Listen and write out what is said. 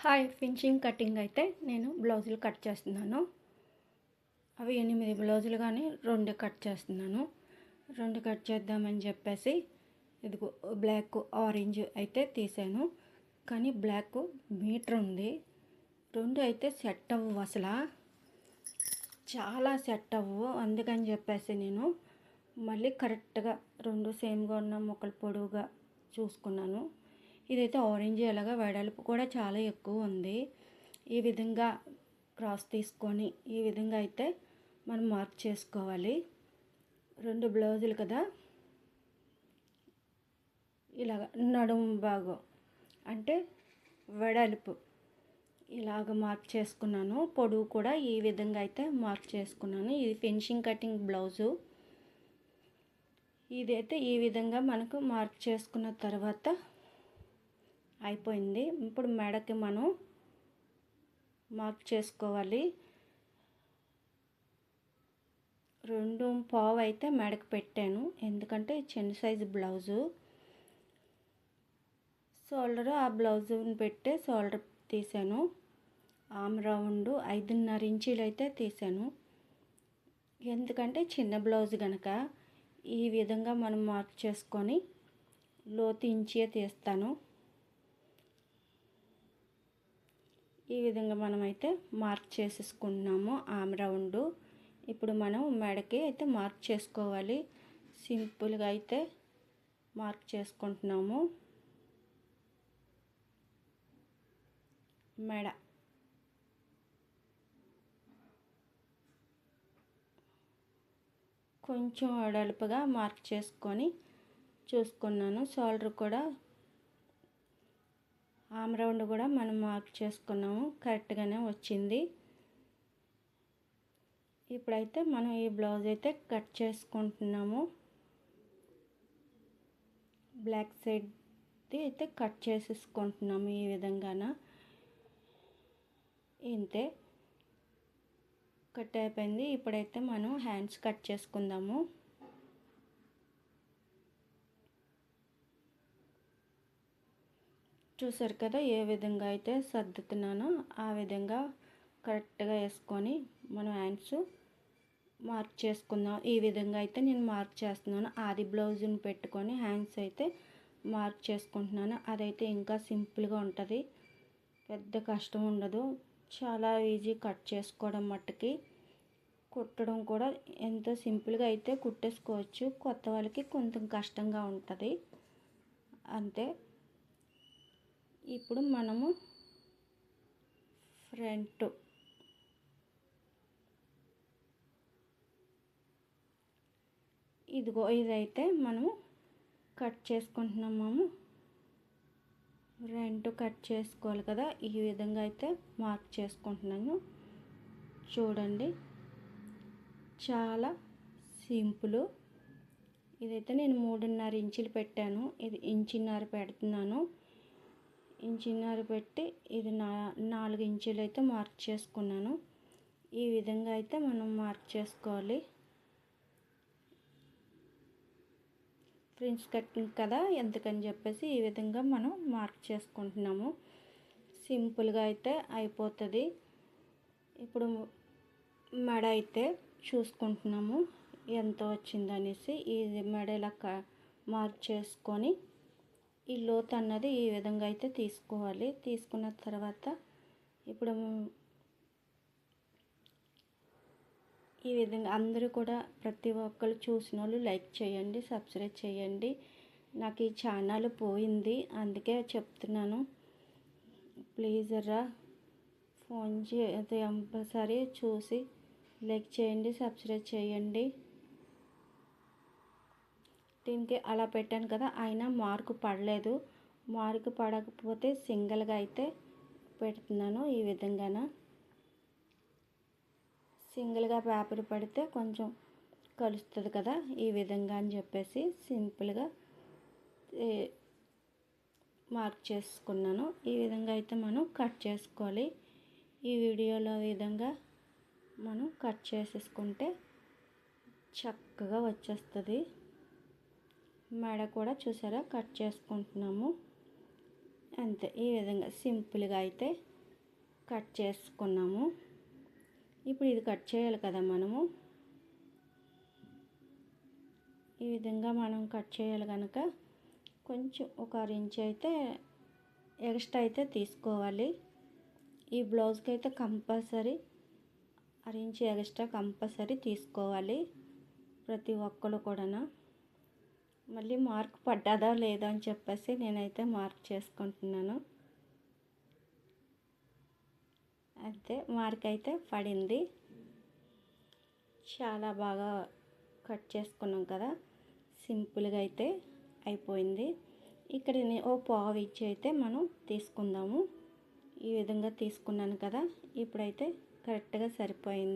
Hi finishing cutting అయితే నేను బ్లౌజులు కట్ చేస్తున్నాను. అవి 8 బ్లౌజులు కానీ 2 కట్ చేస్తున్నాను. 2 కట్ చేద్దామని చెప్పేసి ఇదిగో బ్లాక్ ఆరెంజ్ అయితే తీసాను. కానీ బ్లాక్ మీటర్ ఉంది. 2 అయితే సెట్ అవ్వవు, అసలు చాలా సెట్ అవ్వవు. అందుకని చెప్పేసి నేను మళ్ళీ కరెక్ట్గా 2 సేమ్గా ఉన్న ముక్కలు పొడవుగా చూసుకున్నాను. ఇదైతే ఆరెంజ్ ఎలాగా వెడల్పు కూడా చాలా ఎక్కువ ఉంది. ఈ విధంగా క్రాస్ తీసుకొని ఈ విధంగా అయితే మనం మార్క్ చేసుకోవాలి. 2 బ్లౌజులు కదా, ఇలాగ నడుము భాగం అంటే వెడల్పు ఇలాగ మార్క్ చేసుకున్నాను. పొడవు కూడా ఈ విధంగా అయితే మార్క్ చేసుకున్నాను. ఇది ఫినిషింగ్ కటింగ్ బ్లౌజు. ఇదైతే ఈ విధంగా మనకు మార్క్ చేసుకున్న తర్వాత అయిపోయింది. ఇప్పుడు మెడకి మనం మార్క్ చేసుకోవాలి. 2.5 అయితే మెడకి పెట్టాను, ఎందుకంటే చిన్న సైజు బ్లౌజు. షోల్డర్ ఆ బ్లౌజుని పెట్టి షోల్డర్ తీసాను. ఆమ్ రౌండ్ 5.5 ఇంచీలు అయితే తీసాను, ఎందుకంటే చిన్న బ్లౌజ్ కనుక. ఈ విధంగా మనం మార్క్ చేసుకొని లోతు ఇంచే తీస్తాను. ఈ విధంగా మనమైతే మార్క్ చేసేసుకుంటున్నాము ఆమ్ రౌండ్. ఇప్పుడు మనం మెడకి అయితే మార్క్ చేసుకోవాలి. సింపుల్గా అయితే మార్క్ చేసుకుంటున్నాము. మెడ కొంచెం వెడల్పుగా మార్క్ చేసుకొని చూసుకున్నాను. షోల్డర్ కూడా ఆమ్ రౌండ్ కూడా మనం మార్క్ చేసుకున్నాము, కరెక్ట్గానే వచ్చింది. ఇప్పుడైతే మనం ఈ బ్లౌజ్ అయితే కట్ చేసుకుంటున్నాము. బ్లాక్ సైడ్ అయితే కట్ చేసేసుకుంటున్నాము ఈ విధంగాన. ఇంతే, కట్ అయిపోయింది. ఇప్పుడైతే మనం హ్యాండ్స్ కట్ చేసుకుందాము. చూసారు కదా ఏ విధంగా అయితే సర్దుతున్నానో ఆ విధంగా కరెక్ట్గా వేసుకొని మనం హ్యాండ్స్ మార్క్ చేసుకుందాం. ఈ విధంగా అయితే నేను మార్క్ చేస్తున్నాను. ఆది బ్లౌజ్ని పెట్టుకొని హ్యాండ్స్ అయితే మార్క్ చేసుకుంటున్నాను. అదైతే ఇంకా సింపుల్గా ఉంటుంది, పెద్ద కష్టం ఉండదు. చాలా ఈజీ కట్ చేసుకోవడం మట్టుకి. కుట్టడం కూడా ఎంతో సింపుల్గా అయితే కుట్టేసుకోవచ్చు. కొత్త వాళ్ళకి కొంచెం కష్టంగా ఉంటుంది అంతే. ఇప్పుడు మనము ఫ్రంట్ ఇదిగో ఇదైతే మనము కట్ చేసుకుంటున్నాము. ఫ్రంట్ కట్ చేసుకోవాలి కదా, ఈ విధంగా అయితే మార్క్ చేసుకుంటున్నాను. చూడండి, చాలా సింపుల్. ఇదైతే నేను 3.5 ఇంచులు పెట్టాను, ఇది 1.5 ఇంచు పెడుతున్నాను. 1.5 ఇంచు పెట్టి ఇది 4 ఇంచులు అయితే మార్క్ చేసుకున్నాను. ఈ విధంగా అయితే మనం మార్క్ చేసుకోవాలి. ఫ్రిన్స్ కటింగ్ కదా, ఎందుకని చెప్పేసి ఈ విధంగా మనం మార్క్ చేసుకుంటున్నాము. సింపుల్గా అయితే అయిపోతుంది. ఇప్పుడు మెడ అయితే చూసుకుంటున్నాము ఎంత వచ్చిందనేసి. ఈ మెడ ఇలా మార్క్ చేసుకొని ఈ లోతు అన్నది ఈ విధంగా అయితే తీసుకోవాలి. తీసుకున్న తర్వాత ఇప్పుడు ఈ విధంగా అందరూ కూడా ప్రతి ఒక్కరు చూసిన వాళ్ళు లైక్ చేయండి, సబ్స్క్రైబ్ చేయండి. నాకు ఈ ఛానల్ పోయింది, అందుకే చెప్తున్నాను. ప్లీజ్ ఫోన్ చేసి కంపల్సరీ చూసి లైక్ చేయండి, సబ్స్క్రైబ్ చేయండి. దీనికి అలా పెట్టాను కదా, అయినా మార్కు పడలేదు. మార్కు పడకపోతే సింగిల్గా అయితే పెడుతున్నాను. ఈ విధంగాన సింగిల్గా పేపర్ పడితే కొంచెం కలుస్తుంది కదా, ఈ విధంగా అని చెప్పేసి సింపుల్గా మార్క్ చేసుకున్నాను. ఈ విధంగా అయితే మనం కట్ చేసుకోవాలి. ఈ వీడియోలో విధంగా మనం కట్ చేసేసుకుంటే చక్కగా వచ్చేస్తుంది. మెడ కూడా చూసారా కట్ చేసుకుంటున్నాము అంతే. ఈ విధంగా సింపుల్గా అయితే కట్ చేసుకున్నాము. ఇప్పుడు ఇది కట్ చేయాలి కదా మనము. ఈ విధంగా మనం కట్ చేయాలి కనుక కొంచెం ఒక 1 ఇంచ్ అయితే ఎక్స్ట్రా అయితే తీసుకోవాలి. ఈ బ్లౌజ్కి అయితే కంపల్సరీ 1 ఇంచ్ ఎక్స్ట్రా కంపల్సరీ తీసుకోవాలి ప్రతి ఒక్కరు కూడా. మళ్ళీ మార్క్ పడ్డాదా లేదా అని చెప్పేసి నేనైతే మార్క్ చేసుకుంటున్నాను. అయితే మార్క్ అయితే పడింది. చాలా బాగా కట్ చేసుకున్నాం కదా, సింపుల్గా అయితే అయిపోయింది. ఇక్కడ ఓ పావు ఇంచ్ అయితే మనం తీసుకుందాము. ఈ విధంగా తీసుకున్నాను కదా, ఇప్పుడైతే కరెక్ట్గా సరిపోయింది.